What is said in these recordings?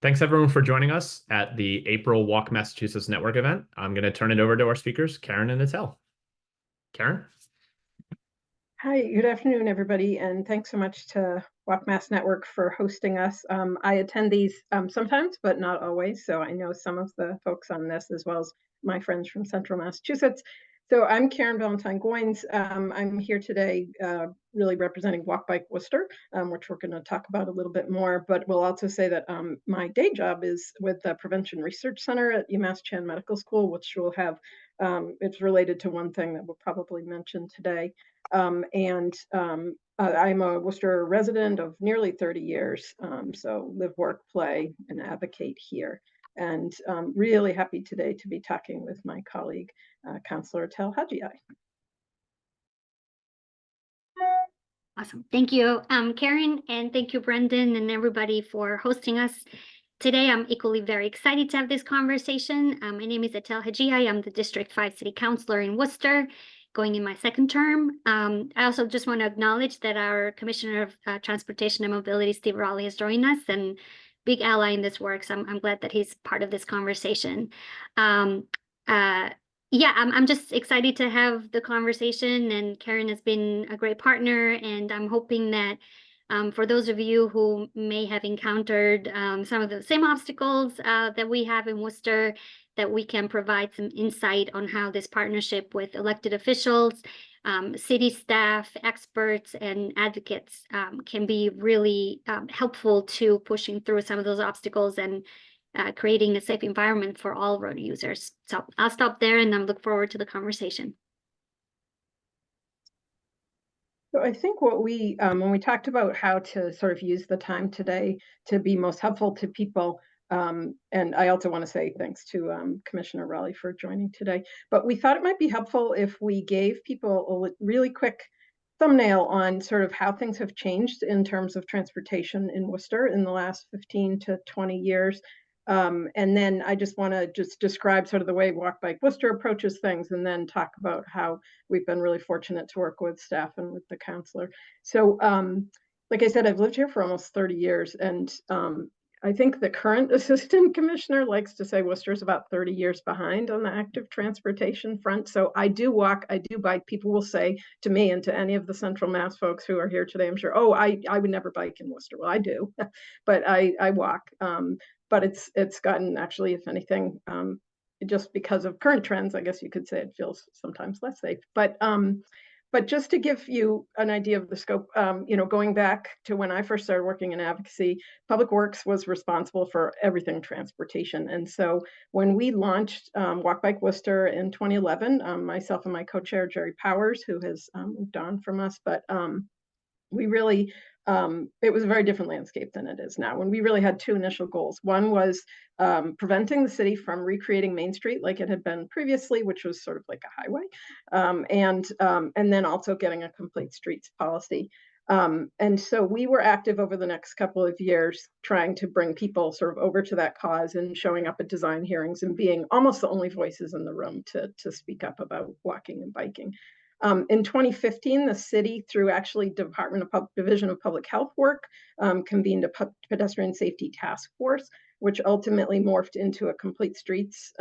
Thanks everyone for joining us at the April Walk Massachusetts Network event. I'm going to turn it over to our speakers, Karin and Etel. Karin? Hi, good afternoon, everybody, and thanks so much to WalkMass Network for hosting us. I attend these sometimes, but not always, so I know some of the folks on this as well as my friends from Central Massachusetts. So I'm Karin Valentine Goins. I'm here today really representing WalkBikeWorcester, which we're going to talk about a little bit more, but we'll also say that my day job is with the Prevention Research Center at UMass Chan Medical School, which will have, it's related to one thing that we'll probably mention today. I'm a Worcester resident of nearly 30 years, so live, work, play, and advocate here. And really happy today to be talking with my colleague, Councilor Etel Haxhiaj. Awesome. Thank you, Karin, and thank you, Brendan, and everybody for hosting us. Today, I'm equally very excited to have this conversation. My name is Etel Haxhiaj. I'm the District 5 City Councilor in Worcester, going in my second term. I also just want to acknowledge that our Commissioner of Transportation and Mobility, Steve Raleigh, has joined us, and big ally in this work, so I'm glad that he's part of this conversation. Yeah, I'm just excited to have the conversation, and Karin has been a great partner, and I'm hoping that for those of you who may have encountered some of the same obstacles that we have in Worcester, that we can provide some insight on how this partnership with elected officials, city staff, experts, and advocates can be really helpful to pushing through some of those obstacles and creating a safe environment for all road users. So I'll stop there and I look forward to the conversation. So I think what we, when we talked about how to sort of use the time today to be most helpful to people, and I also want to say thanks to Commissioner Raleigh for joining today, but we thought it might be helpful if we gave people a really quick thumbnail on sort of how things have changed in terms of transportation in Worcester in the last 15 to 20 years. And then I just want to describe sort of the way WalkBikeWorcester approaches things, and then talk about how we've been really fortunate to work with staff and with the councilor. So like I said, I've lived here for almost 30 years, and I think the current assistant commissioner likes to say Worcester is about 30 years behind on the active transportation front. So I do walk, I do bike. People will say to me and to any of the Central Mass folks who are here today, I'm sure, oh, I would never bike in Worcester. Well, I do, but I walk. But it's gotten, actually, if anything, just because of current trends, I guess you could say it feels sometimes less safe. But just to give you an idea of the scope, going back to when I first started working in advocacy, Public Works was responsible for everything transportation. And so when we launched WalkBikeWorcester in 2011, myself and my co-chair, Jerry Powers, who has moved on from us, but we really, it was a very different landscape than it is now. When we really had two initial goals. One was preventing the city from recreating Main Street like it had been previously, which was sort of like a highway, and then also getting a complete streets policy. And so we were active over the next couple of years trying to bring people sort of over to that cause and showing up at design hearings and being almost the only voices in the room to speak up about walking and biking. In 2015, the city, through actually Division of Public Health work, convened a pedestrian safety task force, which ultimately morphed into a complete streets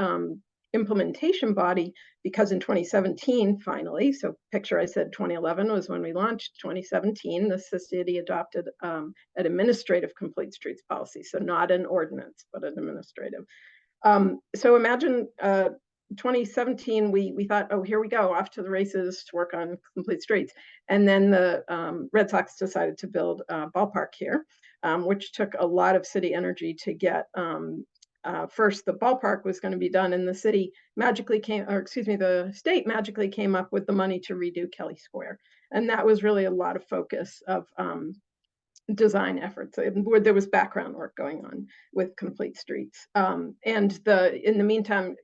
implementation body, because in 2017, finally, so picture I said 2011 was when we launched, 2017, the city adopted an administrative complete streets policy. So not an ordinance, but an administrative. So imagine 2017, we thought, oh, here we go, off to the races to work on complete streets. And then the Red Sox decided to build a ballpark here, which took a lot of city energy to get. First, the ballpark was going to be done, and the city magically the state magically came up with the money to redo Kelly Square. And that was really a lot of focus of design efforts. There was background work going on with complete streets. And in the meantime,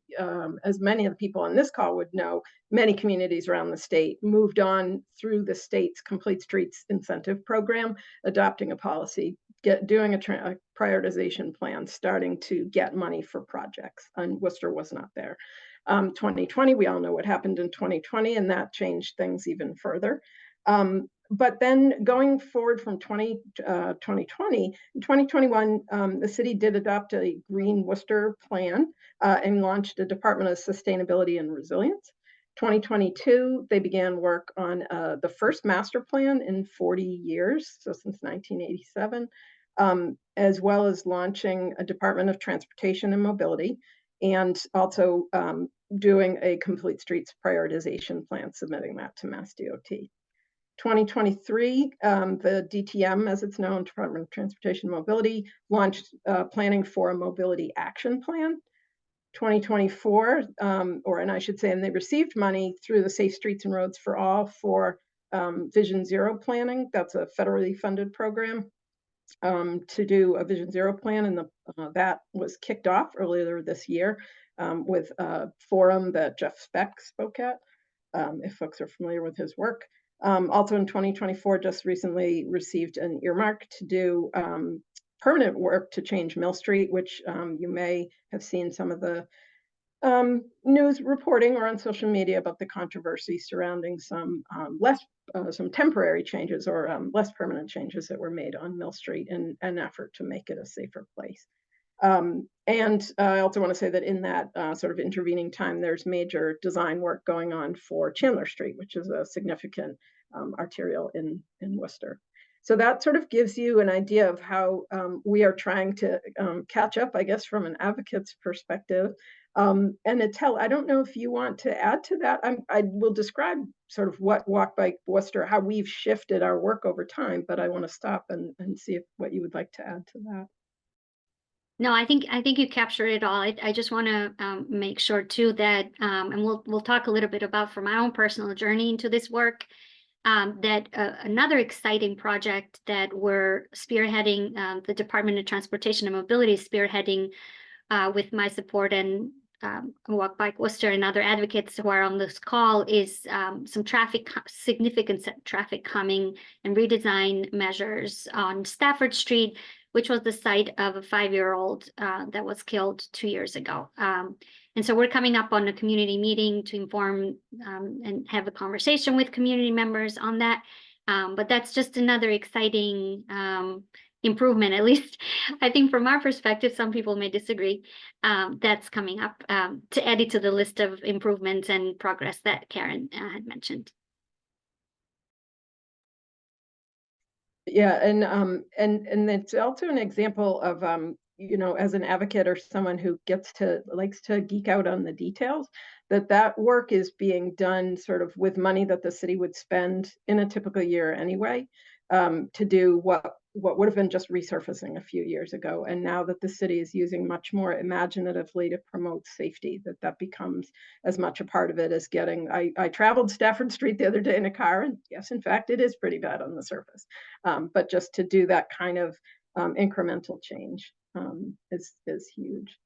as many of the people on this call would know, many communities around the state moved on through the state's complete streets incentive program, adopting a policy, doing a prioritization plan, starting to get money for projects, and Worcester was not there. 2020, we all know what happened in 2020, and that changed things even further. But then going forward from 2020, in 2021, the city did adopt a Green Worcester plan and launched a Department of Sustainability and Resilience. 2022, they began work on the first master plan in 40 years, so since 1987, as well as launching a Department of Transportation and Mobility, and also doing a complete streets prioritization plan, submitting that to Mass DOT. 2023, the DTM, as it's known, Department of Transportation and Mobility, launched planning for a mobility action plan. 2024, and I should say, and they received money through the Safe Streets and Roads for All for Vision Zero planning. That's a federally funded program to do a Vision Zero plan, and that was kicked off earlier this year with a forum that Jeff Speck spoke at, if folks are familiar with his work. Also in 2024, just recently received an earmark to do permanent work to change Mill Street, which you may have seen some of the news reporting or on social media about the controversy surrounding some some temporary changes or less permanent changes that were made on Mill Street in an effort to make it a safer place. And I also want to say that in that sort of intervening time, there's major design work going on for Chandler Street, which is a significant arterial in Worcester. So that sort of gives you an idea of how we are trying to catch up, I guess, from an advocate's perspective. And Etel, I don't know if you want to add to that. I will describe sort of what WalkBikeWorcester, how we've shifted our work over time, but I want to stop and see what you would like to add to that. No, I think you captured it all. I just want to make sure too that, and we'll talk a little bit about from my own personal journey into this work, that another exciting project that we're spearheading, the Department of Transportation and Mobility is spearheading with my support and WalkBikeWorcester and other advocates who are on this call, is some significant traffic calming and redesign measures on Stafford Street, which was the site of a 5-year-old that was killed 2 years ago. And so we're coming up on a community meeting to inform and have a conversation with community members on that. But that's just another exciting improvement, at least I think from our perspective. Some people may disagree. That's coming up to add it to the list of improvements and progress that Karin had mentioned. Yeah, and it's also an example of you know, as an advocate or someone who likes to geek out on the details, that work is being done sort of with money that the city would spend in a typical year anyway, to do what would have been just resurfacing a few years ago. And now that the city is using much more imaginatively to promote safety, that becomes as much a part of it as getting, I traveled Stafford Street the other day in a car, and yes, in fact, it is pretty bad on the surface. But just to do that kind of incremental change is huge.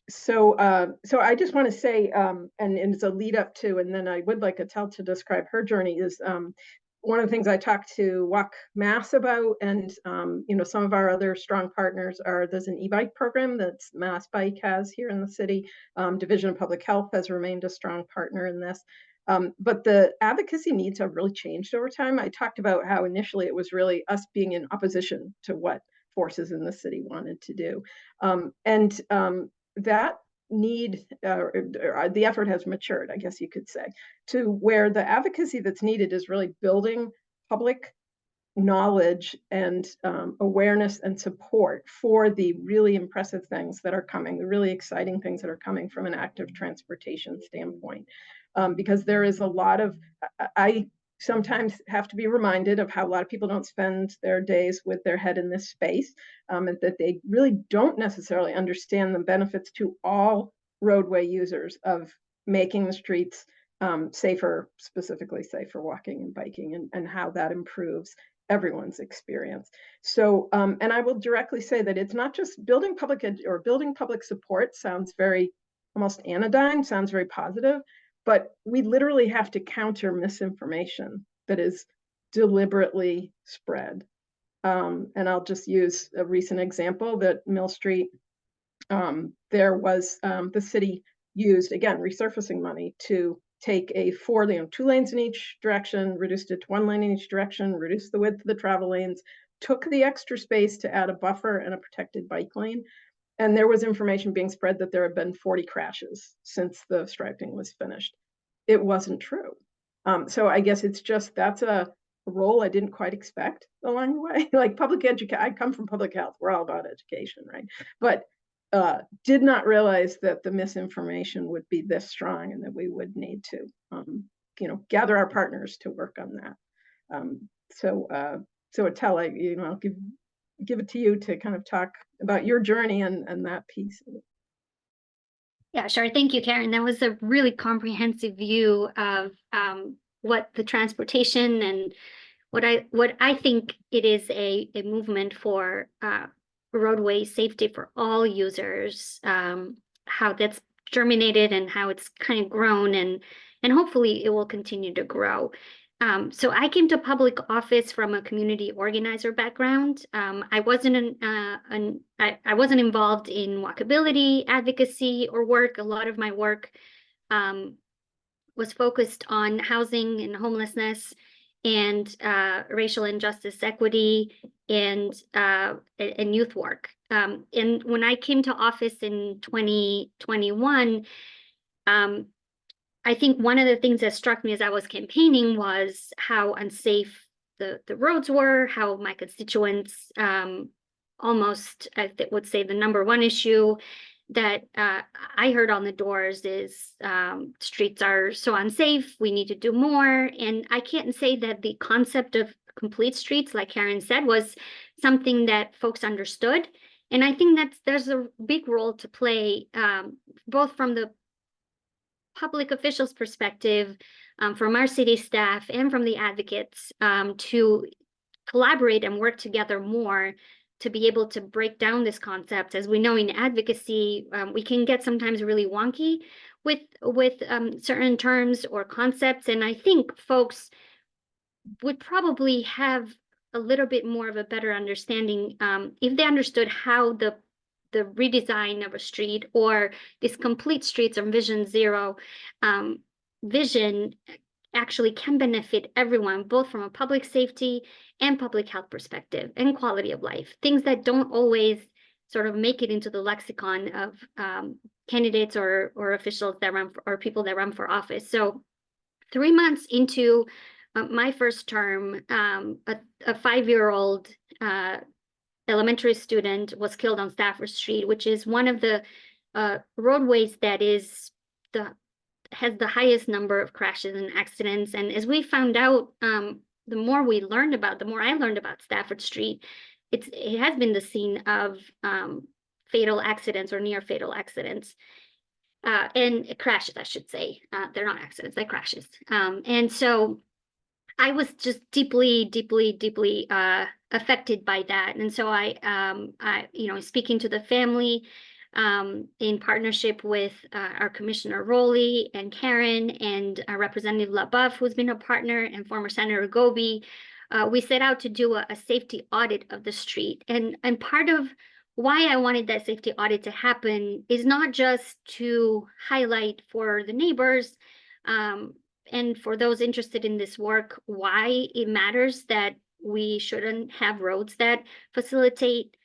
So I just want to say, and it's a lead up to, and then I would like Etel to describe her journey, is one of the things I talked to WalkMass about, and you know, some of our other strong partners there's an e-bike program that Mass Bike has here in the city. Division of Public Health has remained a strong partner in this. But the advocacy needs have really changed over time. I talked about how initially it was really us being in opposition to what forces in the city wanted to do. That need, the effort has matured, I guess you could say, to where the advocacy that's needed is really building public knowledge and awareness and support for the really impressive things that are coming, the really exciting things that are coming from an active transportation standpoint. Because there is a lot of, I sometimes have to be reminded of how a lot of people don't spend their days with their head in this space, and that they really don't necessarily understand the benefits to all roadway users of making the streets safer, specifically safe for walking and biking, and how that improves everyone's experience. So, and I will directly say that it's not just building public support sounds very almost anodyne, sounds very positive, but we literally have to counter misinformation that is deliberately spread. And I'll just use a recent example that Mill Street, there was the city used, again, resurfacing money to take a 2 lanes in each direction, reduced it to 1 lane in each direction, reduced the width of the travel lanes, took the extra space to add a buffer and a protected bike lane. And there was information being spread that there had been 40 crashes since the striping was finished. It wasn't true. So I guess it's just, that's a role I didn't quite expect along the way. Like public education, I come from public health, we're all about education, right? But did not realize that the misinformation would be this strong and that we would need to, gather our partners to work on that. So Etel, I'll give it to you to kind of talk about your journey and that piece of it. Yeah, sure. Thank you, Karin. That was a really comprehensive view of what the transportation and what I think it is a movement for roadway safety for all users, how that's germinated and how it's kind of grown, and hopefully it will continue to grow. So I came to public office from a community organizer background. I wasn't I wasn't involved in walkability advocacy or work. A lot of my work was focused on housing and homelessness and racial injustice, equity, and youth work. And when I came to office in 2021, I think one of the things that struck me as I was campaigning was how unsafe the roads were, how my constituents almost, I would say, the number one issue that I heard on the doors is streets are so unsafe, we need to do more. And I can't say that the concept of complete streets, like Karin said, was something that folks understood. And I think there's a big role to play, both from the public officials' perspective, from our city staff and from the advocates, to collaborate and work together more to be able to break down this concept. As we know, in advocacy, we can get sometimes really wonky with certain terms or concepts. And I think folks would probably have a little bit more of a better understanding if they understood how the redesign of a street or this complete streets or vision zero vision actually can benefit everyone, both from a public safety and public health perspective and quality of life, things that don't always sort of make it into the lexicon of candidates or officials that run or people that run for office. So 3 months into my first term, a 5-year-old elementary student was killed on Stafford Street, which is one of the roadways that has the highest number of crashes and accidents. And as we found out, the more I learned about Stafford Street, it has been the scene of fatal accidents or near fatal accidents. And crashes, I should say. They're not accidents, they're crashes. And so I was just deeply affected by that. And so I speaking to the family, in partnership with our Commissioner Rowley and Karin and Representative LaBeouf, who's been a partner, and former Senator Goby, we set out to do a safety audit of the street. And part of why I wanted that safety audit to happen is not just to highlight for the neighbors and for those interested in this work why it matters that we shouldn't have roads that facilitate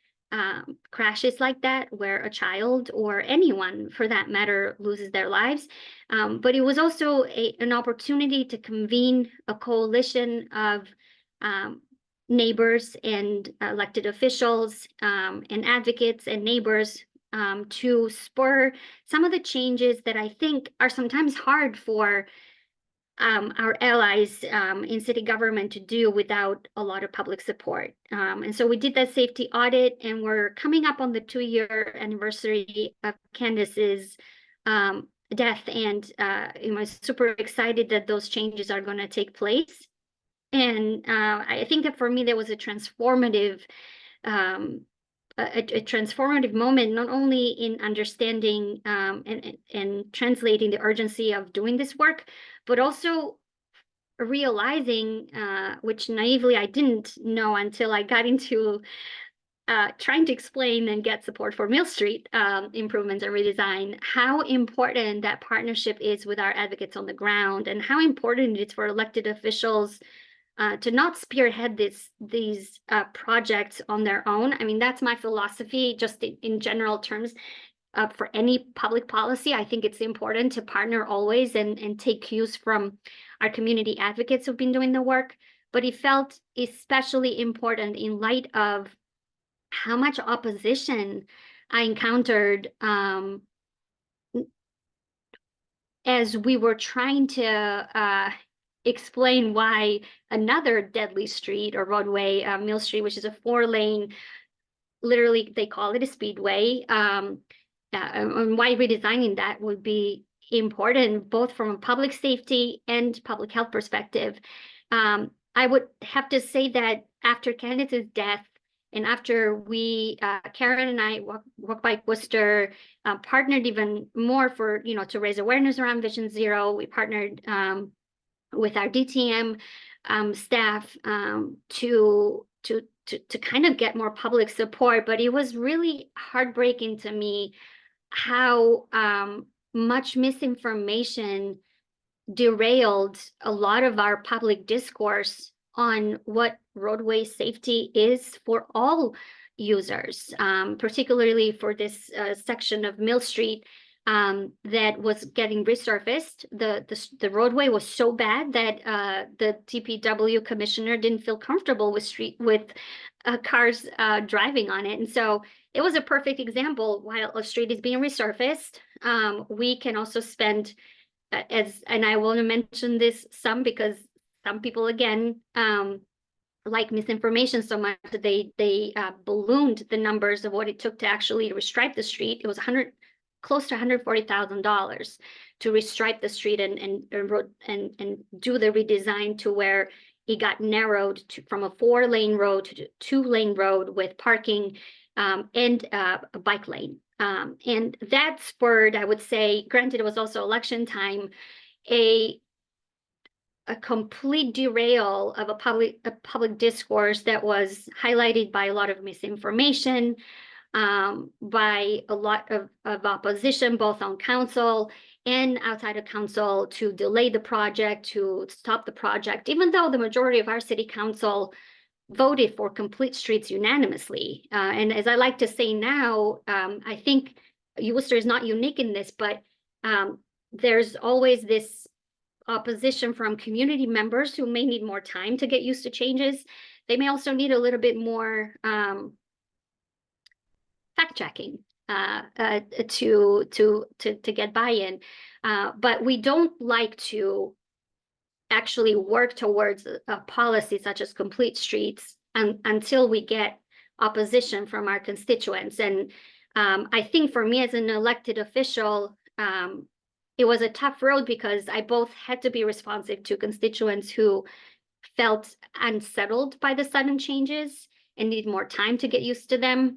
crashes like that, where a child or anyone for that matter loses their lives. But it was also an opportunity to convene a coalition of neighbors and elected officials and advocates and neighbors to spur some of the changes that I think are sometimes hard for our allies in city government to do without a lot of public support. And so we did that safety audit, and we're coming up on the 2-year anniversary of Candace's death. And I'm super excited that those changes are going to take place. And I think that for me, there was a transformative moment, not only in understanding and translating the urgency of doing this work, but also realizing, which naively I didn't know until I got into trying to explain and get support for Mill Street improvements and redesign, how important that partnership is with our advocates on the ground, and how important it is for elected officials to not spearhead these projects on their own. I mean, that's my philosophy, just in general terms. For any public policy, I think it's important to partner always and take cues from our community advocates who've been doing the work. But it felt especially important in light of how much opposition I encountered as we were trying to explain why another deadly street or roadway, Mill Street, which is a 4-lane, literally they call it a speedway, and why redesigning that would be important, both from a public safety and public health perspective. I would have to say that after Candace's death, and after we, Karin and I, WalkBikeWorcester, partnered even more for, to raise awareness around Vision Zero. We partnered with our DTM staff to kind of get more public support. But it was really heartbreaking to me how much misinformation derailed a lot of our public discourse on what roadway safety is for all users, particularly for this section of Mill Street that was getting resurfaced. The roadway was so bad that the DPW commissioner didn't feel comfortable with cars driving on it. And so it was a perfect example. While a street is being resurfaced, we can also spend, and I want to mention this some because some people, again, like misinformation so much that they ballooned the numbers of what it took to actually restripe the street. It was close to $140,000 to restripe the street and do the redesign to where it got narrowed from a 4-lane road to a 2-lane road with parking and a bike lane. And that spurred, I would say, granted it was also election time, a complete derail of a public discourse that was highlighted by a lot of misinformation, by a lot of opposition, both on council and outside of council, to delay the project, to stop the project, even though the majority of our city council voted for complete streets unanimously. And as I like to say now, I think Worcester is not unique in this, but there's always this opposition from community members who may need more time to get used to changes. They may also need a little bit more fact checking to get buy-in. But we don't like to actually work towards a policy such as complete streets until we get opposition from our constituents. And I think for me as an elected official, it was a tough road because I both had to be responsive to constituents who felt unsettled by the sudden changes and need more time to get used to them,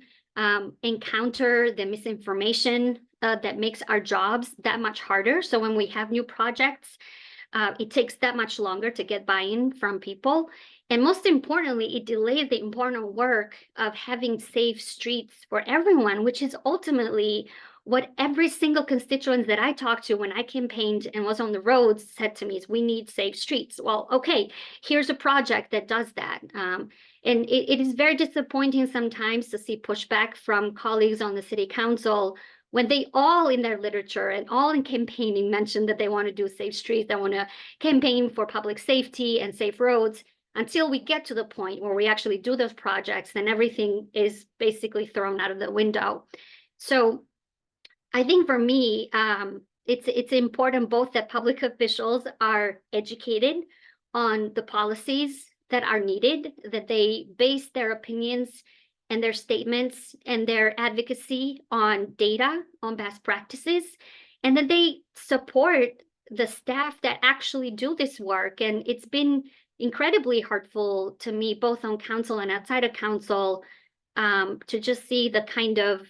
encounter the misinformation that makes our jobs that much harder. So when we have new projects, it takes that much longer to get buy-in from people. And most importantly, it delays the important work of having safe streets for everyone, which is ultimately what every single constituent that I talked to when I campaigned and was on the roads said to me is, we need safe streets. Well, okay, here's a project that does that. And it is very disappointing sometimes to see pushback from colleagues on the city council when they all in their literature and all in campaigning mentioned that they want to do safe streets, they want to campaign for public safety and safe roads. Until we get to the point where we actually do those projects, then everything is basically thrown out of the window. So I think for me, it's important both that public officials are educated on the policies that are needed, that they base their opinions and their statements and their advocacy on data, on best practices, and that they support the staff that actually do this work. And it's been incredibly hurtful to me, both on council and outside of council, to just see the kind of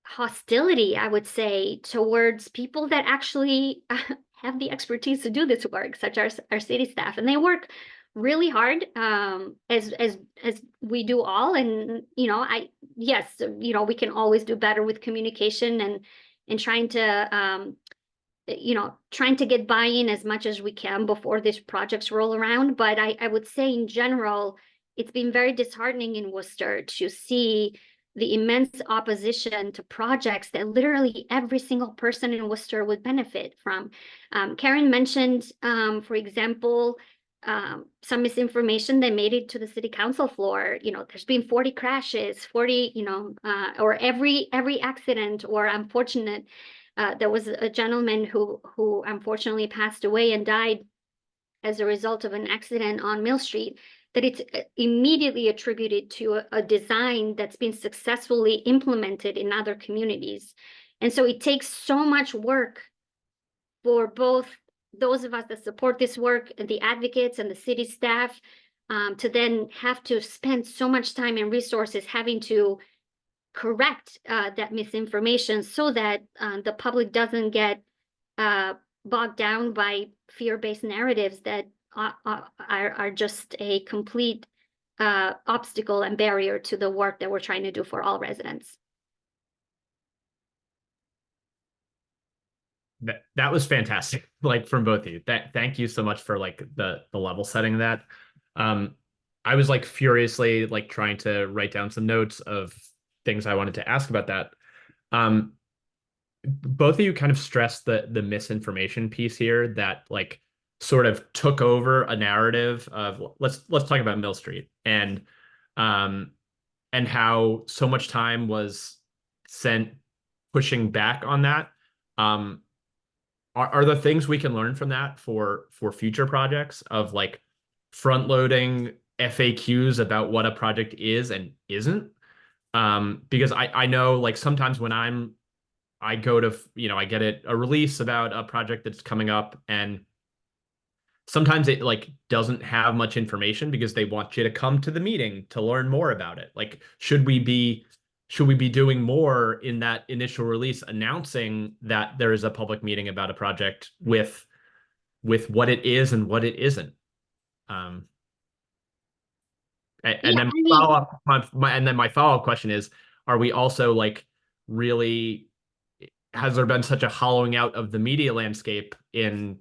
hostility, I would say, towards people that actually have the expertise to do this work, such as our city staff. And they work really hard, as we do all. And, yes, we can always do better with communication and trying to, trying to get buy-in as much as we can before these projects roll around. But I would say in general, it's been very disheartening in Worcester to see the immense opposition to projects that literally every single person in Worcester would benefit from. Karin mentioned, for example, some misinformation that made it to the city council floor. There's been 40 crashes, 40, or every accident or unfortunate. There was a gentleman who unfortunately passed away and died as a result of an accident on Mill Street, that it's immediately attributed to a design that's been successfully implemented in other communities. And so it takes so much work for both those of us that support this work, and the advocates and the city staff, to then have to spend so much time and resources having to correct that misinformation so that the public doesn't get bogged down by fear-based narratives that are just a complete obstacle and barrier to the work that we're trying to do for all residents. That was fantastic, like from both of you. Thank you so much for like the level setting of that. I was like furiously like trying to write down some notes of things I wanted to ask about that. Both of you kind of stressed the misinformation piece here that like sort of took over a narrative of let's talk about Mill Street and how so much time was spent pushing back on that. Are there things we can learn from that for future projects of like front loading FAQs about what a project is and isn't? Because I know like sometimes when I go to, I get a release about a project that's coming up, and sometimes it like doesn't have much information because they want you to come to the meeting to learn more about it. Like, should we be doing more in that initial release, announcing that there is a public meeting about a project with what it is and what it isn't? And then my follow-up question is, are we also like really, has there been such a hollowing out of the media landscape in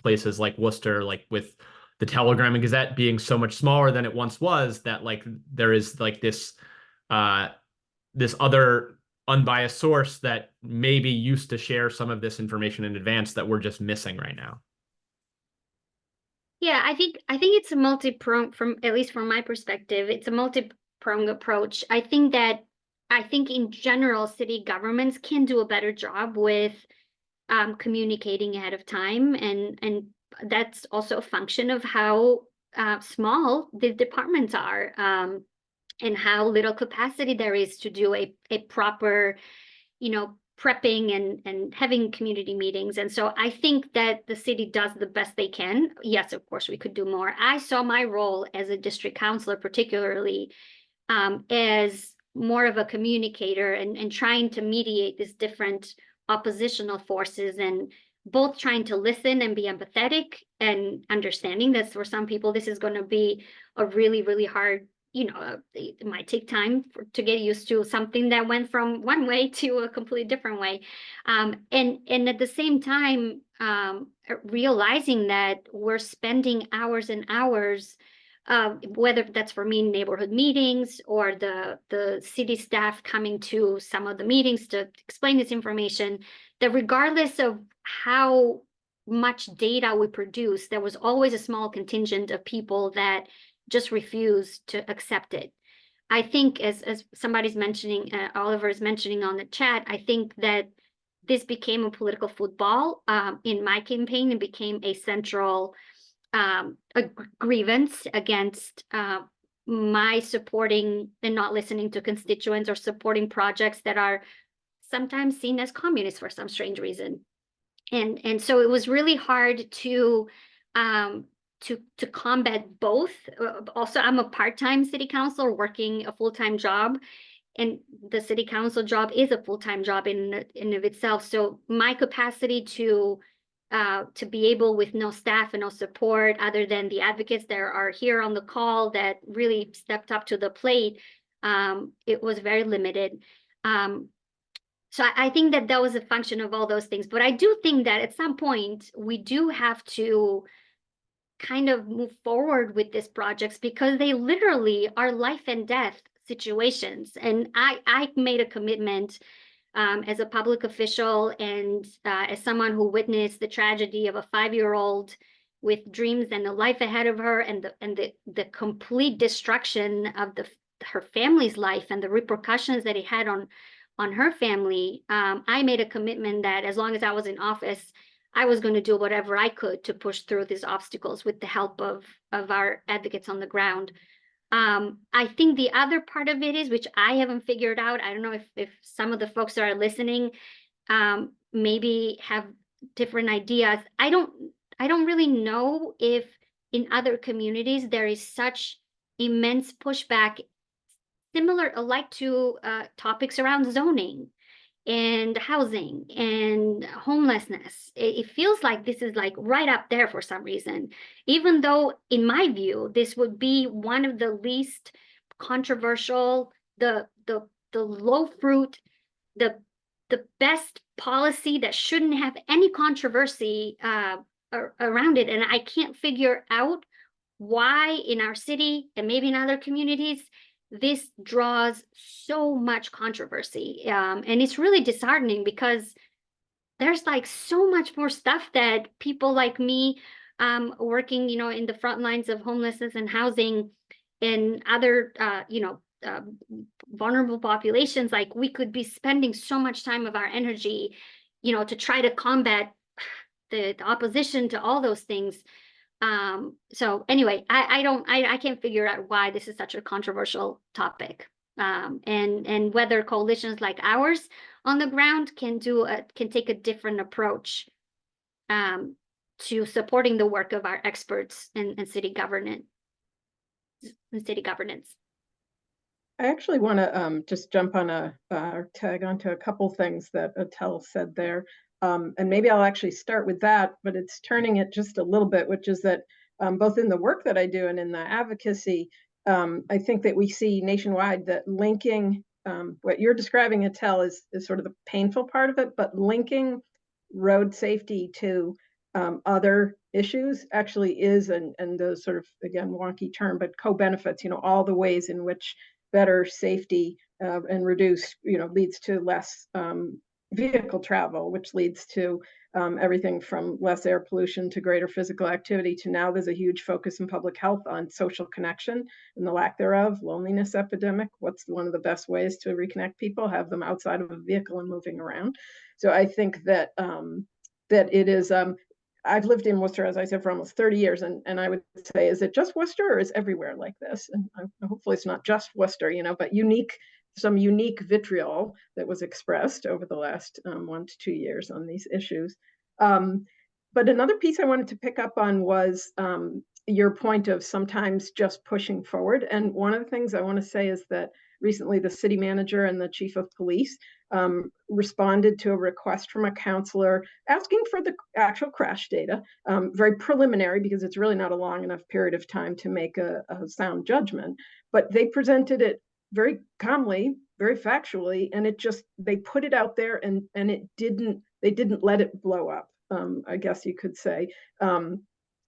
places like Worcester, like with the Telegram and Gazette being so much smaller than it once was, that like there is like this other unbiased source that maybe used to share some of this information in advance that we're just missing right now? Yeah, I think it's a multi-pronged, from at least from my perspective, it's a multi-pronged approach. I think in general, city governments can do a better job with communicating ahead of time, and that's also a function of how small the departments are, and how little capacity there is to do a proper, prepping and having community meetings. And so I think that the city does the best they can. Yes, of course, we could do more. I saw my role as a district councilor, particularly as more of a communicator and trying to mediate these different oppositional forces, and both trying to listen and be empathetic and understanding that for some people this is going to be a really, really hard, it might take time to get used to something that went from one way to a completely different way, and at the same time realizing that we're spending hours and hours, whether that's for me neighborhood meetings or the city staff coming to some of the meetings to explain this information, that regardless of how much data we produce, there was always a small contingent of people that just refused to accept it. I think as somebody's mentioning, Oliver is mentioning on the chat, I think that this became a political football in my campaign, and became a central a grievance against my supporting and not listening to constituents, or supporting projects that are sometimes seen as communist for some strange reason. And so it was really hard to combat both. Also, I'm a part-time city councilor working a full-time job, and the city council job is a full-time job in of itself. So my capacity to to be able, with no staff and no support other than the advocates that are here on the call that really stepped up to the plate, it was very limited. So I think that that was a function of all those things. But I do think that at some point we do have to kind of move forward with these projects because they literally are life and death situations. And I made a commitment as a public official and as someone who witnessed the tragedy of a 5-year-old with dreams and a life ahead of her, and the complete destruction of her family's life and the repercussions that it had on her family. I made a commitment that as long as I was in office, I was going to do whatever I could to push through these obstacles with the help of our advocates on the ground. I think the other part of it is, which I haven't figured out, I don't know if some of the folks that are listening maybe have different ideas. I don't really know if in other communities there is such immense pushback similar alike to topics around zoning and housing and homelessness. It feels like this is like right up there for some reason, even though in my view this would be one of the least controversial, the low fruit, the best policy that shouldn't have any controversy around it. And I can't figure out why in our city and maybe in other communities this draws so much controversy. And it's really disheartening because there's like so much more stuff that people like me working, in the front lines of homelessness and housing and other, vulnerable populations, like we could be spending so much time of our energy, to try to combat the opposition to all those things. So anyway, I can't figure out why this is such a controversial topic, and whether coalitions like ours on the ground can take a different approach to supporting the work of our experts in city governance. I actually want to just jump on tag onto a couple things that Etel said there. And maybe I'll actually start with that, but it's turning it just a little bit, which is that both in the work that I do and in the advocacy, I think that we see nationwide that linking what you're describing, Etel, is sort of the painful part of it, but linking road safety to other issues actually is, and the sort of, again, wonky term, but co-benefits, all the ways in which better safety and reduce, leads to less vehicle travel, which leads to everything from less air pollution to greater physical activity, to now there's a huge focus in public health on social connection and the lack thereof, loneliness epidemic. What's one of the best ways to reconnect people? Have them outside of a vehicle and moving around. So I think that that it is, I've lived in Worcester, as I said, for almost 30 years. And I would say, is it just Worcester or is everywhere like this? And hopefully it's not just Worcester, but some unique vitriol that was expressed over the last 1 to 2 years on these issues. But another piece I wanted to pick up on was your point of sometimes just pushing forward. And one of the things I want to say is that recently the city manager and the chief of police responded to a request from a councilor asking for the actual crash data, very preliminary because it's really not a long enough period of time to make a sound judgment, but they presented it very calmly, very factually, and they put it out there and they didn't let it blow up, I guess you could say.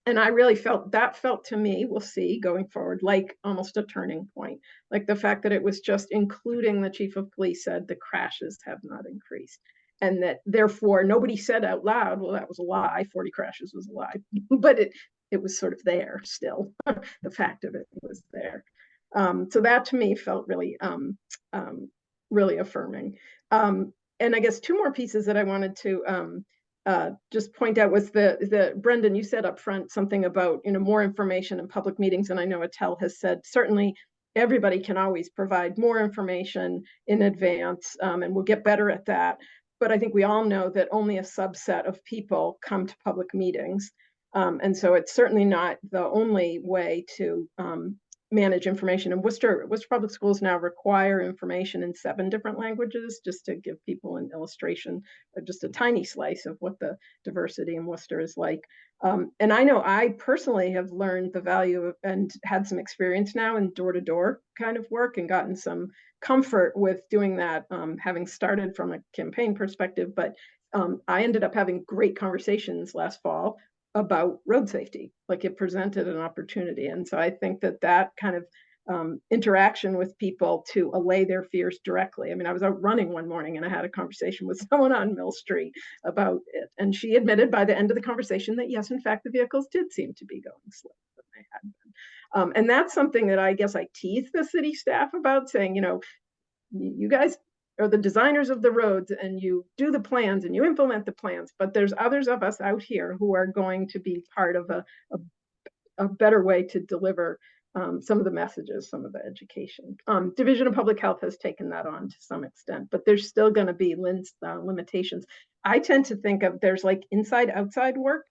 And I really felt to me, we'll see going forward, like almost a turning point. Like the fact that it was just including the chief of police said the crashes have not increased. And that therefore nobody said out loud, well, that was a lie, 40 crashes was a lie. But it was sort of there still. The fact of it was there. So that to me felt really, really affirming. And I guess 2 more pieces that I wanted to just point out was the Brendan, you said up front something about more information in public meetings, and I know Etel has said certainly everybody can always provide more information in advance, and we'll get better at that. But I think we all know that only a subset of people come to public meetings, and so it's certainly not the only way to manage information. And Worcester Public Schools now require information in 7 different languages, just to give people an illustration, just a tiny slice of what the diversity in Worcester is like. And I know I personally have learned the value of, and had some experience now in door-to-door kind of work, and gotten some comfort with doing that, having started from a campaign perspective. But I ended up having great conversations last fall about road safety. Like, it presented an opportunity. And so I think that that kind of interaction with people to allay their fears directly. I mean, I was out running one morning and I had a conversation with someone on Mill Street about it. And she admitted by the end of the conversation that yes, in fact, the vehicles did seem to be going slower than they had been. And that's something that I guess I tease the city staff about, saying, you know, you guys are the designers of the roads, and you do the plans and you implement the plans, but there's others of us out here who are going to be part of a better way to deliver some of the messages, some of the education. Division of Public Health has taken that on to some extent, but there's still going to be limitations. I tend to think of, there's like inside outside work.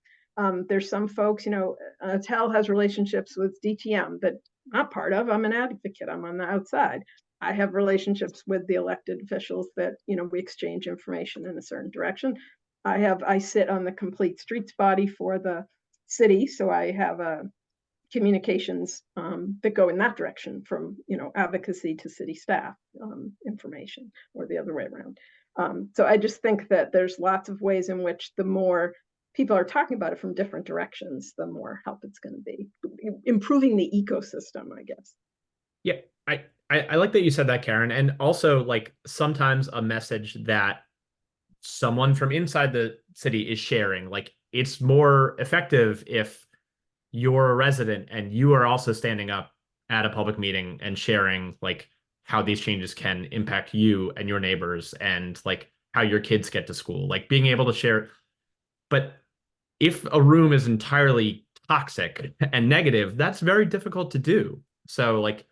There's some folks, you know, Etel has relationships with DTM that I'm not part of. I'm an advocate, I'm on the outside. I have relationships with the elected officials that, you know, we exchange information in a certain direction. I sit on the complete streets body for the city, so I have communications that go in that direction, from, you know, advocacy to city staff information, or the other way around. So I just think that there's lots of ways in which the more people are talking about it from different directions, the more help it's going to be. Improving the ecosystem, I guess. Yeah, I like that you said that, Karin. And also, like, sometimes a message that someone from inside the city is sharing, like, it's more effective if you're a resident and you are also standing up at a public meeting and sharing, like, how these changes can impact you and your neighbors, and like how your kids get to school, like being able to share. But if a room is entirely toxic and negative, that's very difficult to do. So, like,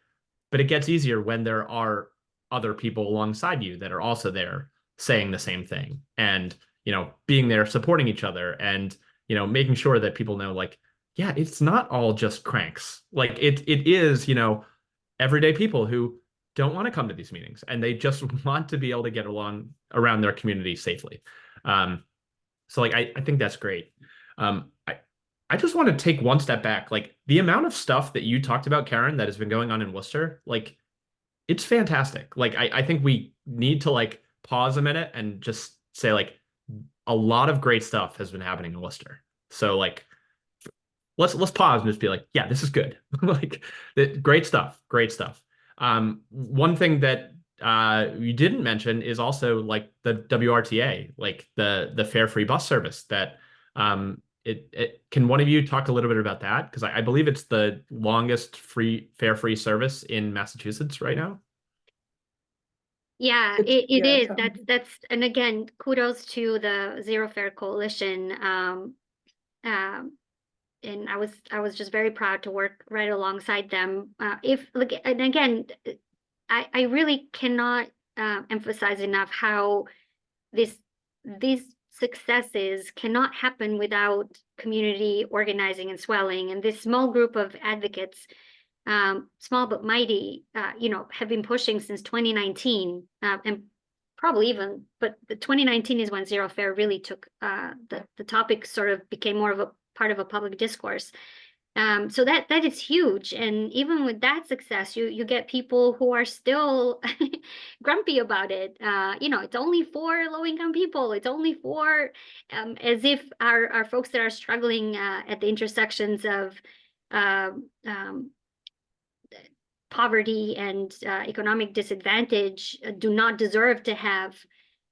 but it gets easier when there are other people alongside you that are also there saying the same thing, and, you know, being there supporting each other, and, you know, making sure that people know, like, yeah, it's not all just cranks. Like, it is, you know, everyday people who don't want to come to these meetings, and they just want to be able to get along around their community safely. So, like, I think that's great. I just want to take one step back. Like, the amount of stuff that you talked about, Karin, that has been going on in Worcester, like, it's fantastic. Like, I think we need to, like, pause a minute and just say, like, a lot of great stuff has been happening in Worcester. So, like, let's pause and just be like, yeah, this is good. Like, great stuff, great stuff. One thing that you didn't mention is also, like, the WRTA, like the fare free bus service that can one of you talk a little bit about that? Because I believe it's the longest fare free service in Massachusetts right now. Yeah, it is. That's and again, kudos to the Zero Fare Coalition. And I was just very proud to work right alongside them. And again, I really cannot emphasize enough how these successes cannot happen without community organizing and swelling. And this small group of advocates, small but mighty, you know, have been pushing since 2019, and probably even, but the 2019 is when Zero Fare really took, the topic sort of became more of a part of a public discourse. So that is huge. And even with that success, you get people who are still grumpy about it. You know, it's only for low-income people. It's only for, as if our folks that are struggling at the intersections of poverty and economic disadvantage do not deserve to have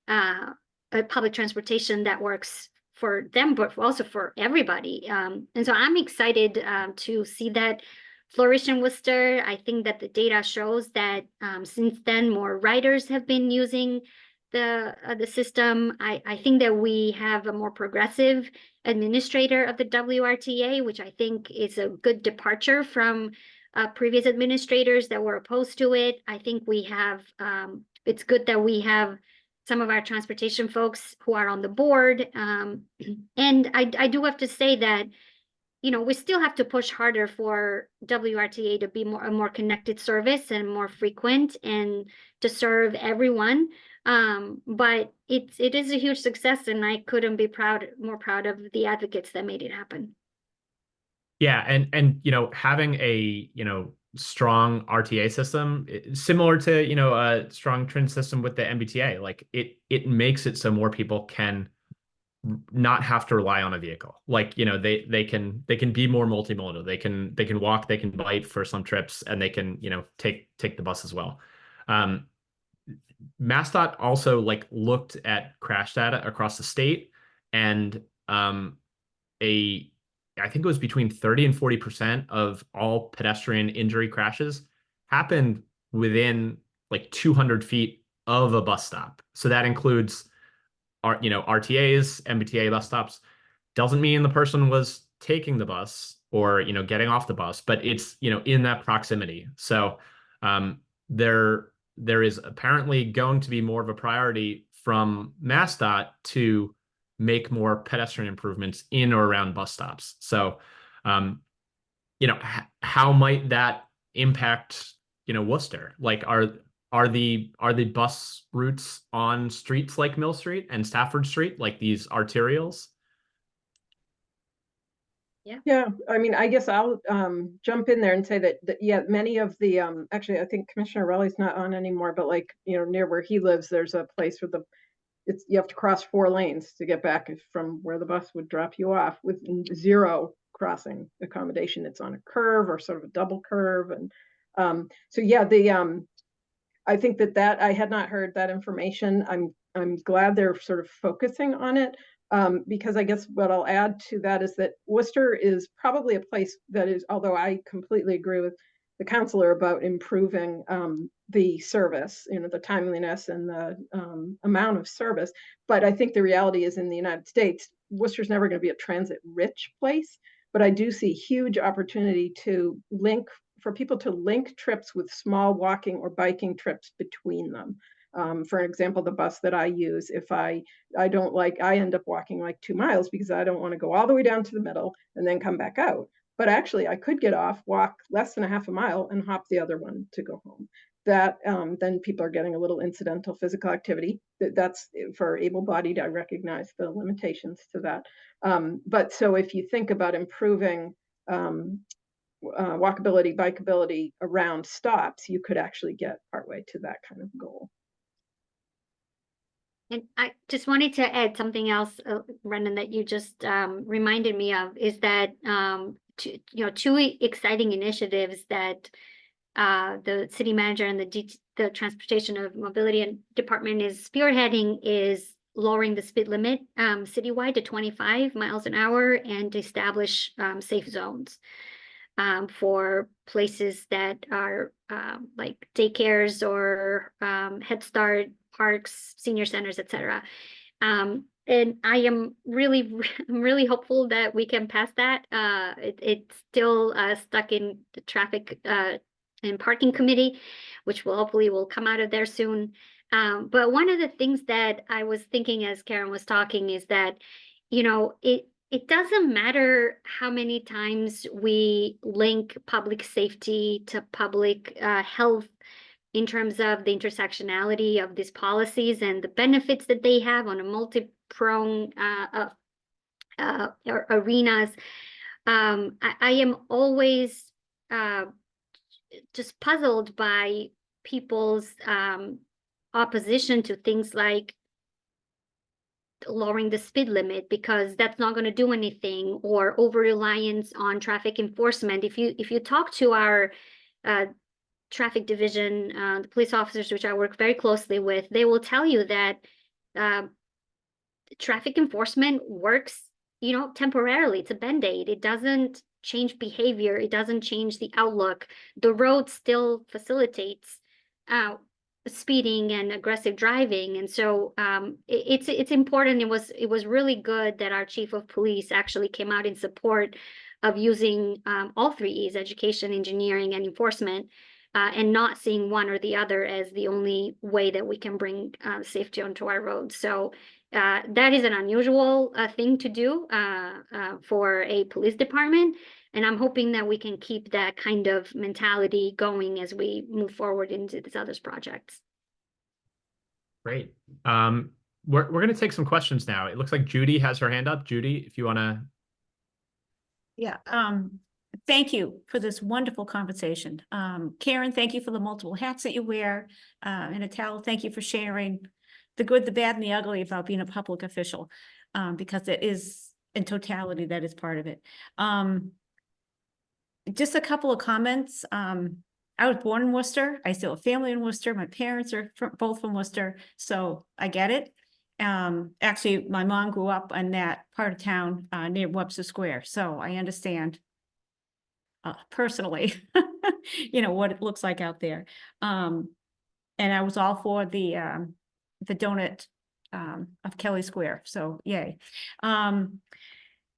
a public transportation that works for them, but also for everybody. And so I'm excited to see that flourish in Worcester. I think that the data shows that since then, more riders have been using the system. I think that we have a more progressive administrator of the WRTA, which I think is a good departure from previous administrators that were opposed to it. I think we have, it's good that we have some of our transportation folks who are on the board. And I do have to say that, we still have to push harder for WRTA to be a more connected service and more frequent and to serve everyone. But it is a huge success, and I couldn't be more proud of the advocates that made it happen. Yeah, and having a strong RTA system similar to a strong TRIN system with the MBTA, like it makes it so more people can not have to rely on a vehicle. Like they can be more multimodal. They can walk, they can bike for some trips, and they can take the bus as well. MassDOT also like looked at crash data across the state, and I think it was between 30 and 40% of all pedestrian injury crashes happened within like 200 feet of a bus stop. So that includes RTAs, MBTA bus stops. Doesn't mean the person was taking the bus or getting off the bus, but it's in that proximity. So there is apparently going to be more of a priority from MassDOT to make more pedestrian improvements in or around bus stops. So, how might that impact, Worcester? Like, are the bus routes on streets like Mill Street and Stafford Street, like these arterials? Yeah, I mean, I guess I'll jump in there and say that yeah, many of the actually I think Commissioner Rowley's not on anymore, but like near where he lives, there's a place where you have to cross 4 lanes to get back from where the bus would drop you off with 0 crossing accommodation. It's on a curve or sort of a double curve, and so yeah, I think that I had not heard that information. I'm glad they're sort of focusing on it. Because I guess what I'll add to that is that Worcester is probably a place that is, although I completely agree with the councilor about improving the service, the timeliness and the amount of service. But I think the reality is in the United States, Worcester's never going to be a transit-rich place. But I do see huge opportunity for people to link trips with small walking or biking trips between them. For example, the bus that I use, if I end up walking like 2 miles because I don't want to go all the way down to the middle and then come back out. But actually, I could get off, walk less than a half a mile, and hop the other one to go home. That then people are getting a little incidental physical activity. That's for able-bodied. I recognize the limitations to that. But so if you think about improving walkability, bikeability around stops, you could actually get partway to that kind of goal. And I just wanted to add something else, Brendan, that you just reminded me of, is that two exciting initiatives that the city manager and the Transportation of Mobility Department is spearheading is lowering the speed limit citywide to 25 miles an hour and to establish safe zones for places that are like daycares or Head Start, parks, senior centers, etc. And I am really hopeful that we can pass that. It's still stuck in the traffic and parking committee, which hopefully will come out of there soon. But one of the things that I was thinking as Karin was talking is that, it doesn't matter how many times we link public safety to public health in terms of the intersectionality of these policies and the benefits that they have on a multi-pronged arenas. I am always just puzzled by people's opposition to things like lowering the speed limit, because that's not going to do anything, or over reliance on traffic enforcement. If you talk to our traffic division, the police officers, which I work very closely with, they will tell you that traffic enforcement works, temporarily. It's a band-aid. It doesn't change behavior. It doesn't change the outlook. The road still facilitates speeding and aggressive driving, and so it's important. It was really good that our chief of police actually came out in support of using all 3 E's: education, engineering, and enforcement, and not seeing one or the other as the only way that we can bring safety onto our roads. So That is an unusual thing to do for a police department. And I'm hoping that we can keep that kind of mentality going as we move forward into these other projects. Great. We're going to take some questions now. It looks like Judy has her hand up. Judy, if you want to. Yeah, thank you for this wonderful conversation. Karin, thank you for the multiple hats that you wear. And Etel, thank you for sharing the good, the bad, and the ugly about being a public official, because it is, in totality, that is part of it. Just a couple of comments. I was born in Worcester. I still have family in Worcester. My parents are both from Worcester, so I get it. Actually, my mom grew up in that part of town near Webster Square, so I understand personally, you know, what it looks like out there. And I was all for the donut of Kelly Square, so yay.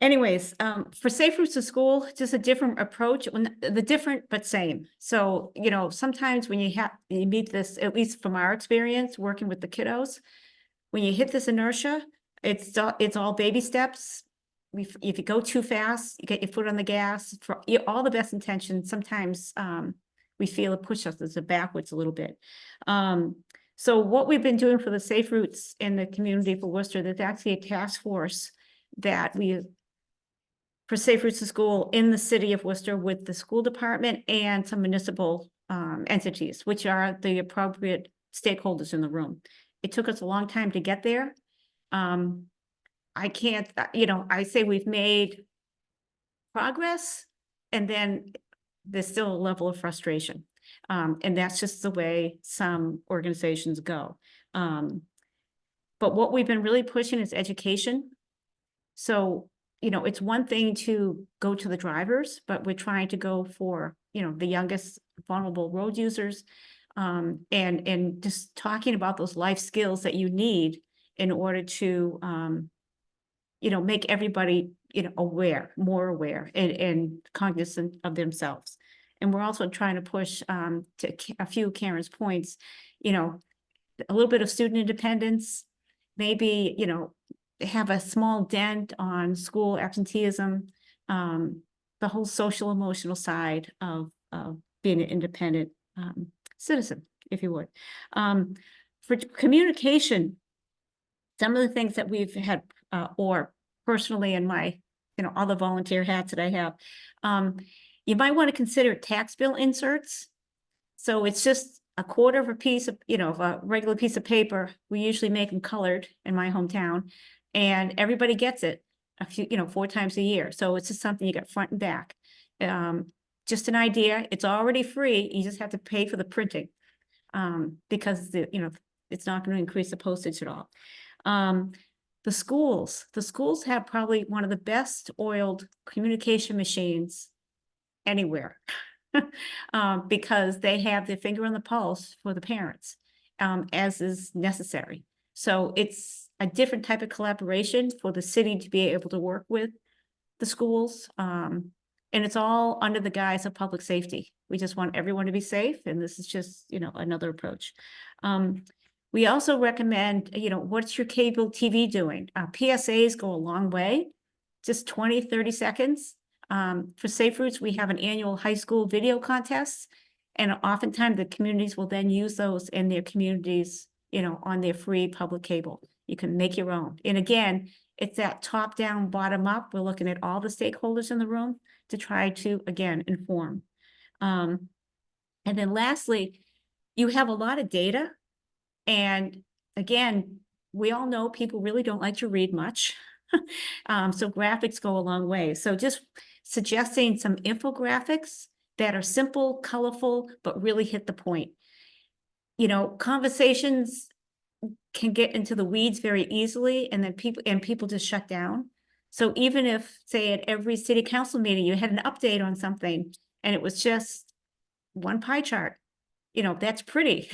Anyways, for Safe Routes to School, just a different approach, the different but same. So, you know, sometimes when you meet this, at least from our experience working with the kiddos, when you hit this inertia, it's all baby steps. If you go too fast, you get your foot on the gas. For all the best intentions, sometimes we feel it pushes us backwards a little bit. So what we've been doing for the Safe Routes in the community for Worcester, there's actually a task force that for Safe Routes to School in the city of Worcester with the school department and some municipal entities, which are the appropriate stakeholders in the room. It took us a long time to get there. I can't, you know, I say we've made progress, and then there's still a level of frustration. And that's just the way some organizations go. But what we've been really pushing is education. So, you know, it's one thing to go to the drivers, but we're trying to go for, you know, the youngest vulnerable road users, and just talking about those life skills that you need in order to, you know, make everybody, you know, more aware and cognizant of themselves. And we're also trying to push to a few of Karen's points, you know, a little bit of student independence, maybe, you know, have a small dent on school absenteeism, the whole social emotional side of being an independent citizen, if you would. For communication, some of the things that we've had, or personally in my, you know, all the volunteer hats that I have, you might want to consider tax bill inserts. So it's just a quarter of a piece of, you know, of a regular piece of paper. We usually make them colored in my hometown, and everybody gets it a few, you know, 4 times a year. So it's just something you got front and back. Just an idea. It's already free. You just have to pay for the printing, because you know, it's not going to increase the postage at all. The schools have probably one of the best oiled communication machines anywhere, because they have their finger on the pulse for the parents, as is necessary. So it's a different type of collaboration for the city to be able to work with the schools. And it's all under the guise of public safety. We just want everyone to be safe. And this is just, you know, another approach. We also recommend, you know, what's your cable TV doing? PSAs go a long way, just 20, 30 seconds. For Safe Routes, we have an annual high school video contest, and oftentimes the communities will then use those in their communities, you know, on their free public cable. You can make your own. And again, it's that top down, bottom up. We're looking at all the stakeholders in the room to try to, again, inform. And then lastly, you have a lot of data. And again, we all know people really don't like to read much. So graphics go a long way. So just suggesting some infographics that are simple, colorful, but really hit the point. You know, conversations can get into the weeds very easily, and then people just shut down. So even if, say, at every city council meeting, you had an update on something and it was just one pie chart, you know, that's pretty.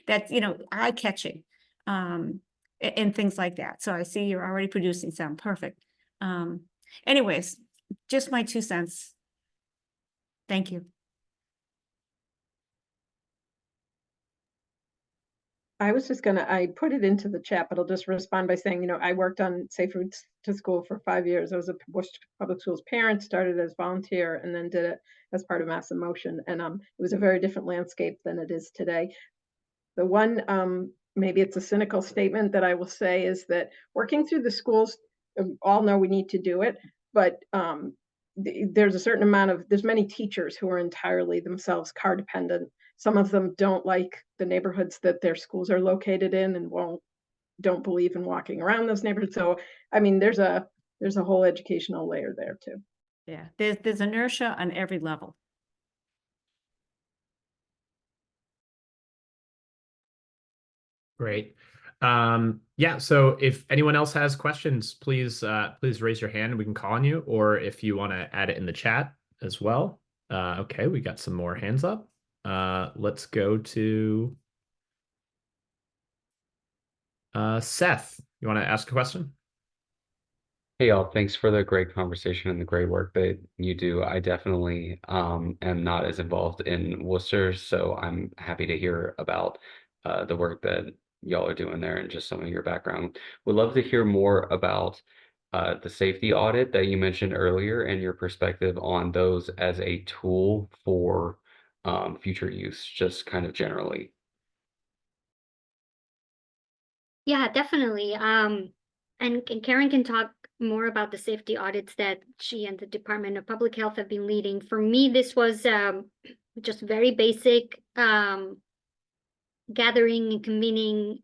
That's, you know, eye-catching, and things like that. So I see you're already producing some. Perfect. Anyways, just my 2 cents. Thank you. I was just gonna, I put it into the chat, but I'll just respond by saying, you know, I worked on Safe Routes to School for 5 years. I was a Worcester Public Schools parent, started as volunteer, and then did it as part of Mass in Motion. And it was a very different landscape than it is today. The one, maybe it's a cynical statement that I will say, is that working through the schools, all know we need to do it, but there's a certain amount of, there's many teachers who are entirely themselves car dependent. Some of them don't like the neighborhoods that their schools are located in and don't believe in walking around those neighborhoods. So, I mean, there's a whole educational layer there too. Yeah, there's inertia on every level. Great. Yeah, so if anyone else has questions, please raise your hand and we can call on you, or if you want to add it in the chat as well. Okay, we got some more hands up. Let's go to Seth. You want to ask a question? Hey y'all, thanks for the great conversation and the great work that you do. I definitely am not as involved in Worcester, so I'm happy to hear about the work that y'all are doing there and just some of your background. Would love to hear more about the safety audit that you mentioned earlier and your perspective on those as a tool for future use, just kind of generally. Yeah, definitely. And Karin can talk more about the safety audits that she and the Department of Public Health have been leading. For me, this was just very basic, gathering and convening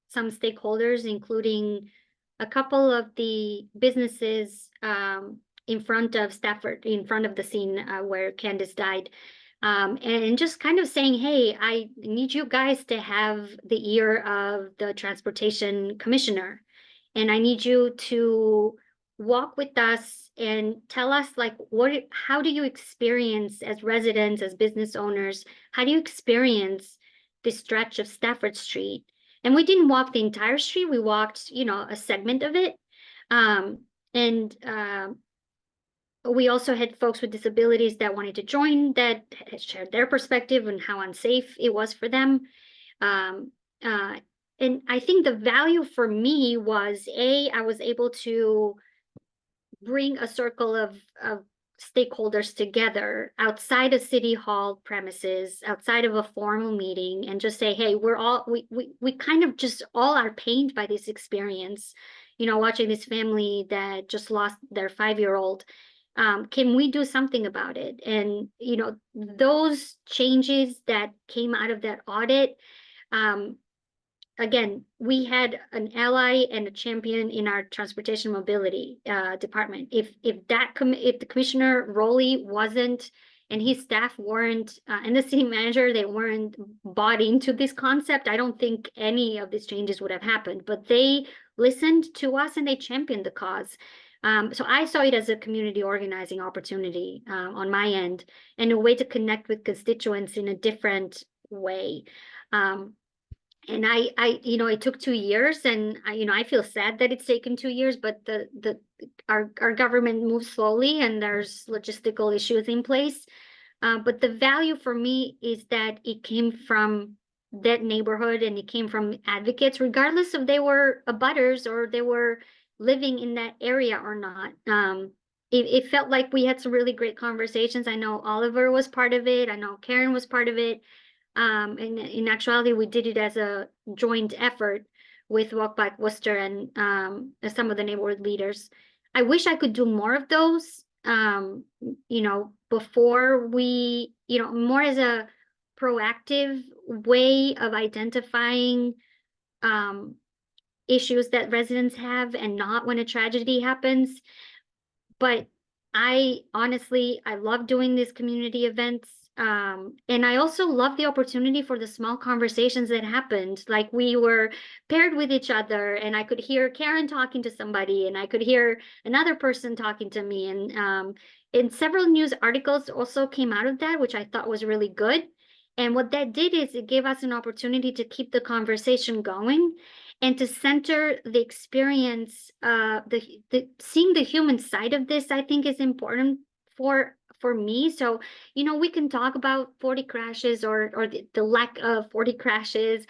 some stakeholders, including a couple of the businesses in front of Stafford, in front of the scene where Candace died. And just kind of saying, hey, I need you guys to have the ear of the transportation commissioner. And I need you to walk with us and tell us, like, how do you experience as residents, as business owners, how do you experience this stretch of Stafford Street? And we didn't walk the entire street, we walked, you know, a segment of it. We also had folks with disabilities that wanted to join, that shared their perspective on how unsafe it was for them. And I think the value for me was, I was able to bring a circle of stakeholders together outside of City Hall premises, outside of a formal meeting, and just say, hey, we kind of just all are pained by this experience, you know, watching this family that just lost their 5-year-old. Can we do something about it? And, you know, those changes that came out of that audit, again, we had an ally and a champion in our transportation mobility department. If the Commissioner Rowley wasn't, and his staff weren't, and the city manager, they weren't bought into this concept, I don't think any of these changes would have happened. But they listened to us and they championed the cause. So I saw it as a community organizing opportunity on my end, and a way to connect with constituents in a different way. And I, you know, it took 2 years, and I feel sad that it's taken 2 years, but our government moves slowly, and there's logistical issues in place. But the value for me is that it came from that neighborhood, and it came from advocates, regardless if they were abutters or they were living in that area or not. It felt like we had some really great conversations. I know Oliver was part of it. I know Karin was part of it. And in actuality, we did it as a joint effort with WalkBikeWorcester and some of the neighborhood leaders. I wish I could do more of those, you know, before we, you know, more as a proactive way of identifying issues that residents have, and not when a tragedy happens. But I honestly love doing these community events. And I also love the opportunity for the small conversations that happened. Like, we were paired with each other, and I could hear Karin talking to somebody, and I could hear another person talking to me. And several news articles also came out of that, which I thought was really good. And what that did is it gave us an opportunity to keep the conversation going, and to center the experience, seeing the human side of this, I think, is important for for me. So, you know, we can talk about 40 crashes or the lack of 40 crashes,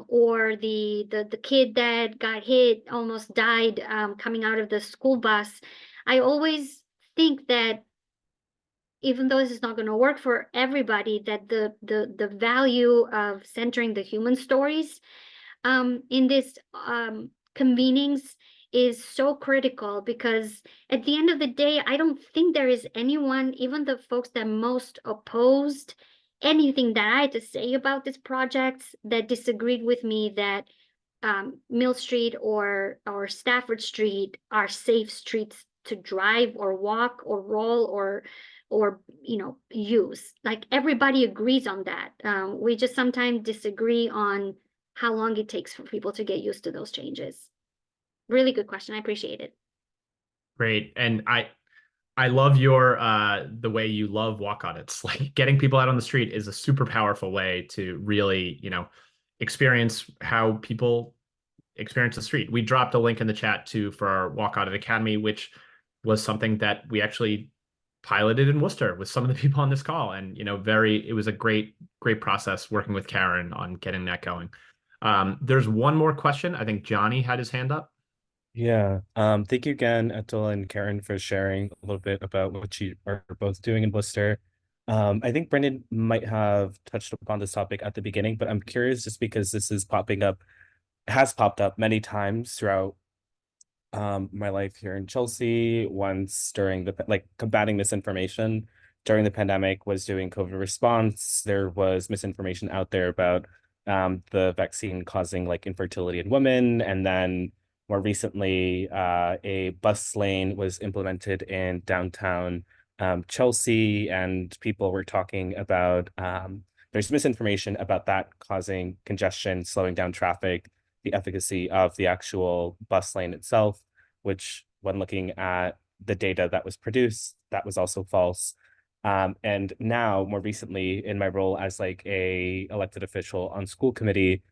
or the kid that got hit, almost died, coming out of the school bus. I always think that even though this is not going to work for everybody, that the value of centering the human stories in this convenings is so critical, because at the end of the day, I don't think there is anyone, even the folks that most opposed anything that I had to say about this project, that disagreed with me that Mill Street or Stafford Street are safe streets to drive or walk or roll or you know, use. Like, everybody agrees on that. We just sometimes disagree on how long it takes for people to get used to those changes. Really good question. I appreciate it. Great. And I love your the way you love walk audits. Like, getting people out on the street is a super powerful way to really, you know, experience how people experience the street. We dropped a link in the chat too for our Walk Audit Academy, which was something that we actually piloted in Worcester with some of the people on this call. And, you know, it was a great process working with Karin on getting that going. There's one more question. I think Johnny had his hand up. Yeah. Thank you again, Etel and Karin, for sharing a little bit about what you are both doing in Worcester. I think Brendan might have touched upon this topic at the beginning, but I'm curious just because this is has popped up many times throughout my life here in Chelsea. Once during combating misinformation during the pandemic, was doing COVID response. There was misinformation out there about the vaccine causing like infertility in women, and then more recently, a bus lane was implemented in downtown Chelsea, and people were talking about there's misinformation about that causing congestion, slowing down traffic, the efficacy of the actual bus lane itself, which when looking at the data that was produced, that was also false. And now, more recently, in my role as like a elected official on school committee,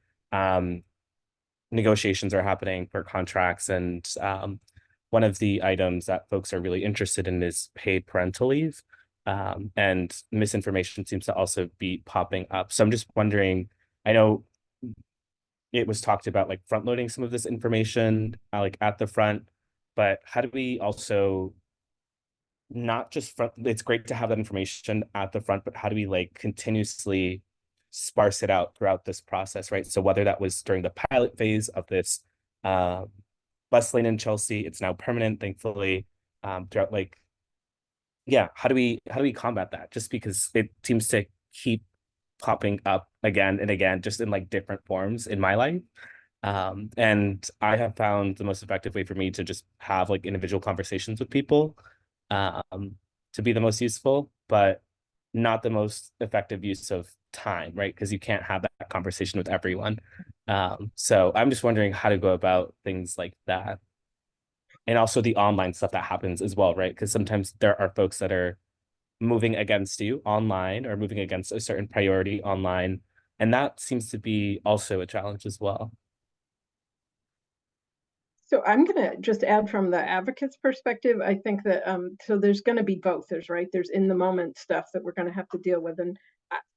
negotiations are happening for contracts, and one of the items that folks are really interested in is paid parental leave, and misinformation seems to also be popping up. So I'm just wondering, I know it was talked about like front loading some of this information like at the front, but how do we also not just front, it's great to have that information at the front, but how do we like continuously sparse it out throughout this process, right? So whether that was during the pilot phase of this bus lane in Chelsea, it's now permanent, thankfully, throughout like, yeah, how do we combat that? Just because it seems to keep popping up again and again, just in like different forms in my life. And I have found the most effective way for me to just have like individual conversations with people to be the most useful, but not the most effective use of time, right? Because you can't have that conversation with everyone. So I'm just wondering how to go about things like that. And also the online stuff that happens as well, right? Because sometimes there are folks that are moving against you online or moving against a certain priority online. And that seems to be also a challenge as well. So I'm going to just add from the advocate's perspective. I think that so there's going to be both. There's in the moment stuff that we're going to have to deal with, and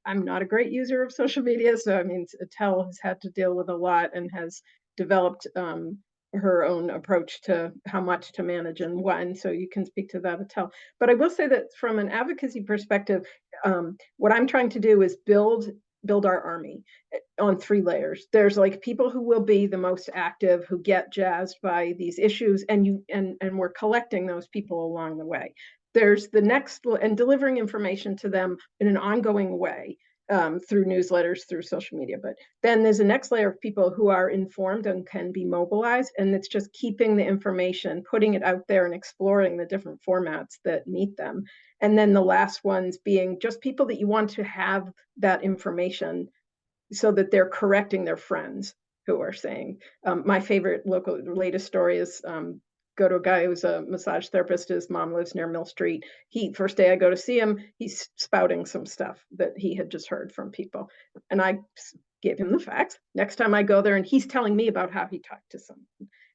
I'm not a great user of social media, so I mean, Etel has had to deal with a lot and has developed her own approach to how much to manage and when. So you can speak to that, Etel. But I will say that from an advocacy perspective, what I'm trying to do is build our army on 3 layers. There's like people who will be the most active, who get jazzed by these issues, and we're collecting those people along the way. There's the next, and delivering information to them in an ongoing way through newsletters, through social media. But then there's a next layer of people who are informed and can be mobilized, and it's just keeping the information, putting it out there and exploring the different formats that meet them. And then the last ones being just people that you want to have that information so that they're correcting their friends who are saying, my favorite local latest story is go to a guy who's a massage therapist. His mom lives near Mill Street. First day I go to see him, he's spouting some stuff that he had just heard from people. And I gave him the facts. Next time I go there, and he's telling me about how he talked to someone.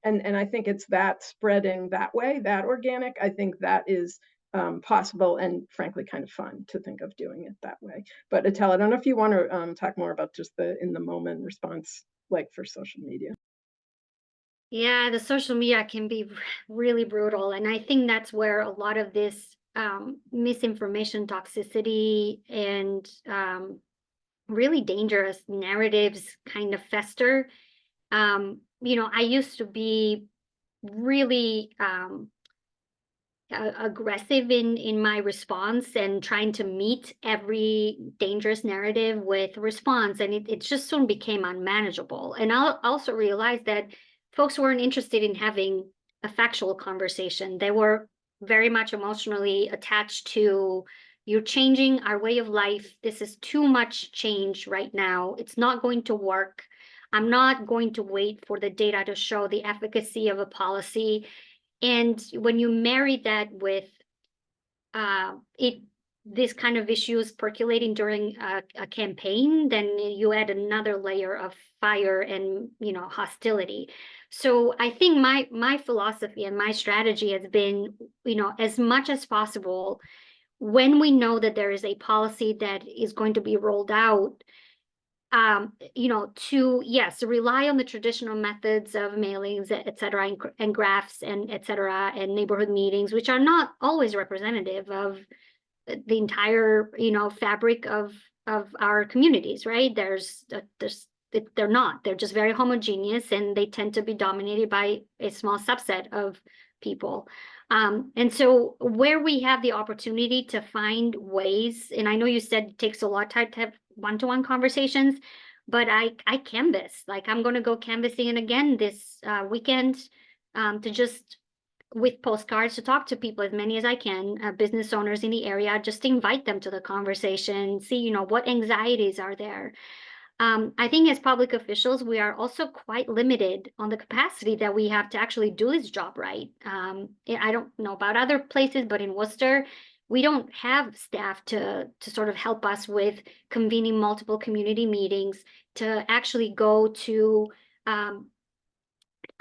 And I think it's that spreading that way, that organic. I think that is possible and frankly kind of fun to think of doing it that way. But Etel, I don't know if you want to talk more about just the in the moment response, like for social media. Yeah, the social media can be really brutal. And I think that's where a lot of this misinformation toxicity and really dangerous narratives kind of fester. I used to be really aggressive in my response and trying to meet every dangerous narrative with response, and it just soon became unmanageable. And I also realized that folks weren't interested in having a factual conversation. They were very much emotionally attached to, you're changing our way of life. This is too much change right now. It's not going to work. I'm not going to wait for the data to show the efficacy of a policy. And when you marry that with this kind of issues percolating during a campaign, then you add another layer of fire and hostility. So I think my philosophy and my strategy has been, as much as possible, when we know that there is a policy that is going to be rolled out, to, yes, rely on the traditional methods of mailings, et cetera, and graphs, and et cetera, and neighborhood meetings, which are not always representative of the entire, fabric of our communities, right? They're not. They're just very homogeneous, and they tend to be dominated by a small subset of people. And so where we have the opportunity to find ways, and I know you said it takes a lot of time to have one-to-one conversations, but I canvass. Like, I'm going to go canvassing again this weekend to just, with postcards, to talk to people, as many as I can, business owners in the area, just invite them to the conversation, see, what anxieties are there. I think as public officials, we are also quite limited on the capacity that we have to actually do this job right. I don't know about other places, but in Worcester, we don't have staff to sort of help us with convening multiple community meetings, to actually go to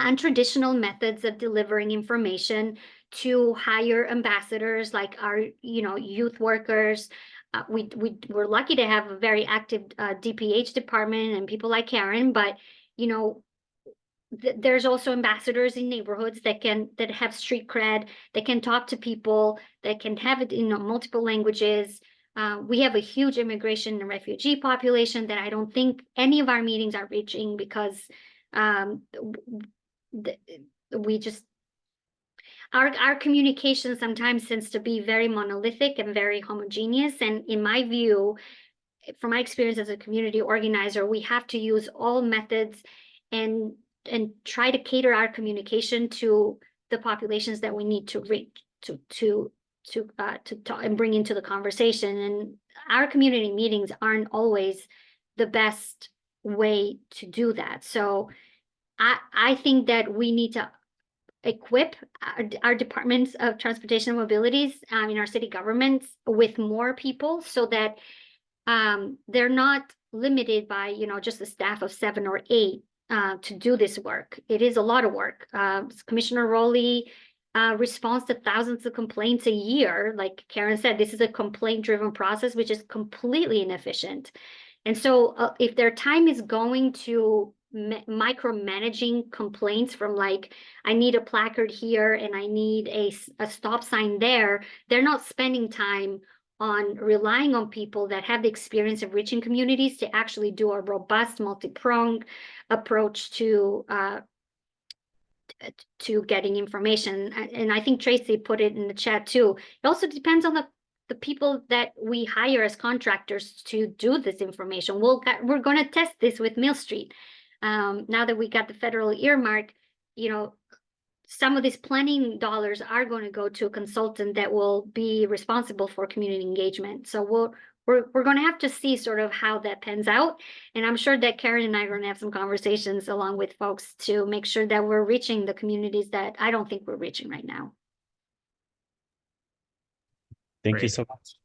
untraditional methods of delivering information, to hire ambassadors like our youth workers. We're lucky to have a very active DPH department and people like Karin, but there's also ambassadors in neighborhoods that have street cred, that can talk to people, that can have it in multiple languages. We have a huge immigration and refugee population that I don't think any of our meetings are reaching, because we just, our communication sometimes tends to be very monolithic and very homogeneous. And in my view, from my experience as a community organizer, we have to use all methods and try to cater our communication to the populations that we need to reach, to talk and bring into the conversation. And our community meetings aren't always the best way to do that. So I think that we need to equip our departments of transportation and mobilities in our city governments with more people, so that they're not limited by just a staff of 7 or 8 to do this work. It is a lot of work. Commissioner Rowley responds to thousands of complaints a year. Like Karin said, this is a complaint-driven process, which is completely inefficient. And so if their time is going to micromanaging complaints from, like, I need a placard here and I need a stop sign there, they're not spending time on relying on people that have the experience of reaching communities to actually do a robust, multi-pronged approach to getting information. And I think Tracy put it in the chat too. It also depends on the people that we hire as contractors to do this information. We're going to test this with Mill Street. Now that we got the federal earmark, some of these planning dollars are going to go to a consultant that will be responsible for community engagement. So we're going to have to see sort of how that pans out. And I'm sure that Karin and I are going to have some conversations along with folks to make sure that we're reaching the communities that I don't think we're reaching right now. Thank you so much.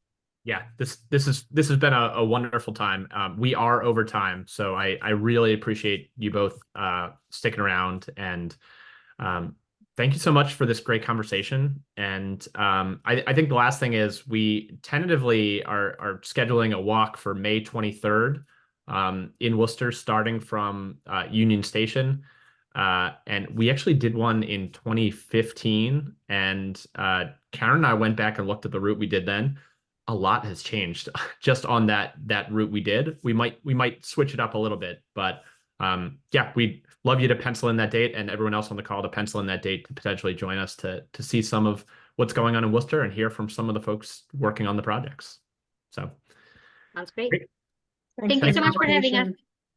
Yeah, this has been a wonderful time. We are over time, so I really appreciate you both sticking around and thank you so much for this great conversation. And I think the last thing is we tentatively are scheduling a walk for May 23rd in Worcester, starting from Union Station. And we actually did one in 2015. And Karen and I went back and looked at the route we did then. A lot has changed just on that route we did. We might switch it up a little bit, but yeah, we'd love you to pencil in that date, and everyone else on the call to pencil in that date to potentially join us to see some of what's going on in Worcester and hear from some of the folks working on the projects. So Sounds great. Great. Thank you so much for having us.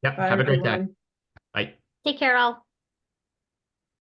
Yeah, Bye, have a great day. everyone. Bye. Take care, all.